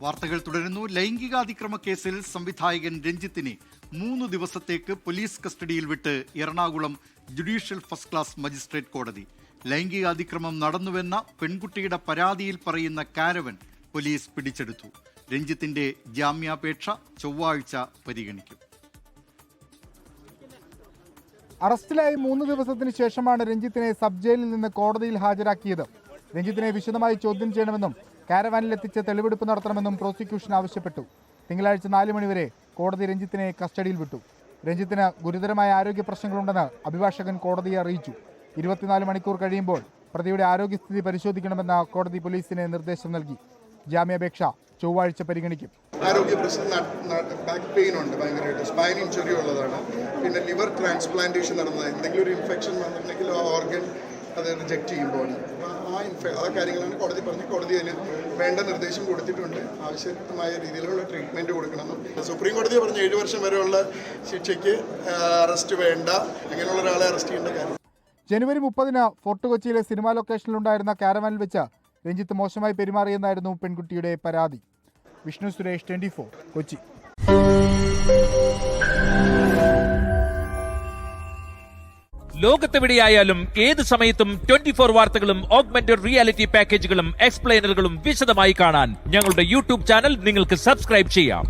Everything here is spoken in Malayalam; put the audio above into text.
വാർത്തകൾ തുടരുന്നു. ലൈംഗികാതിക്രമ കേസിൽ സംവിധായകൻ രഞ്ജിത്തിനെ 3 ദിവസത്തേക്ക് പോലീസ് കസ്റ്റഡിയിൽ വിട്ട് Ernakulam judicial first class magistrate കോടതി. ലൈംഗികാതിക്രമം നടന്നുവെന്ന പെൺകുട്ടിയുടെ പരാതിയിൽ പറയുന്ന കാരവൻ പോലീസ് പിടിച്ചെടുത്തു. രഞ്ജിത്തിന്റെ ജാമ്യാപേക്ഷ ചൊവ്വാഴ്ച പരിഗണിക്കും. അറസ്റ്റിലായി 3 ദിവസത്തിന് ശേഷമാണ് രഞ്ജിത്തിനെ സബ് ജയിലിൽ നിന്ന് കോടതിയിൽ ഹാജരാക്കിയത്. രഞ്ജിത്തിനെ വിശദമായി ചോദ്യം ചെയ്യണമെന്നും കാരവാനിലെത്തിച്ച് തെളിവെടുപ്പ് നടത്തണമെന്നും പ്രോസിക്യൂഷൻ ആവശ്യപ്പെട്ടു. തിങ്കളാഴ്ച 4 മണിവരെ കോടതി രഞ്ജിത്തിനെ കസ്റ്റഡിയിൽ വിട്ടു. രഞ്ജിത്തിന് ഗുരുതരമായ ആരോഗ്യ പ്രശ്നങ്ങളുണ്ടെന്ന് അഭിഭാഷകൻ കോടതിയെ അറിയിച്ചു. 24 മണിക്കൂർ കഴിയുമ്പോൾ പ്രതിയുടെ ആരോഗ്യസ്ഥിതി പരിശോധിക്കണമെന്ന് കോടതി പോലീസിന് നിർദ്ദേശം നൽകി. ജാമ്യാപേക്ഷ ചൊവ്വാഴ്ച പരിഗണിക്കും. ആരോഗ്യ പ്രശ്നം, ബാക്ക് പെയിൻ ഉണ്ട്, ഭയങ്കരമായിട്ട് സ്പൈൻ ഇഞ്ചുറി ഉള്ളതാണ്. പിന്നെ ലിവർ ട്രാൻസ്പ്ലാന്റേഷൻ നടന്നത്, എന്തെങ്കിലും ഒരു ഇൻഫെക്ഷൻ വന്നിട്ടുണ്ടെങ്കിൽ ആ ഓർഗൻ അത് റിജക്ട് ചെയ്യുമ്പോൾ ആ കാര്യങ്ങളാണ് കോടതി പറഞ്ഞ് കോടതി അതിന് വേണ്ട നിർദ്ദേശം കൊടുത്തിട്ടുണ്ട്. ആവശ്യമായ രീതിയിലുള്ള ട്രീറ്റ്മെൻറ്റ് കൊടുക്കണമെന്നും സുപ്രീം കോടതി പറഞ്ഞ് 7 വർഷം വരെയുള്ള ശിക്ഷയ്ക്ക് അറസ്റ്റ് വേണ്ട, അങ്ങനെയുള്ള ഒരാളെ അറസ്റ്റ് ചെയ്യേണ്ട കാര്യം. ജനുവരി 30-ന് ഫോർട്ട് കൊച്ചിയിലെ സിനിമാ ലൊക്കേഷനിലുണ്ടായിരുന്ന കാരവാനിൽ വെച്ച് രഞ്ജിത്ത് മോശമായി പെരുമാറിയെന്നായിരുന്നു പെൺകുട്ടിയുടെ പരാതി. വിഷ്ണു സുരേഷ്, 24, കൊച്ചി. ലോകത്തെവിടെയായാലും ഏത് സമയത്തും 24 വാർത്തകളും ഓഗ്മെന്റഡ് റിയാലിറ്റി പാക്കേജുകളും എക്സ്പ്ലെയിനറുകളും വിശദമായി കാണാൻ ഞങ്ങളുടെ യൂട്യൂബ് ചാനൽ നിങ്ങൾക്ക് സബ്സ്ക്രൈബ് ചെയ്യാം.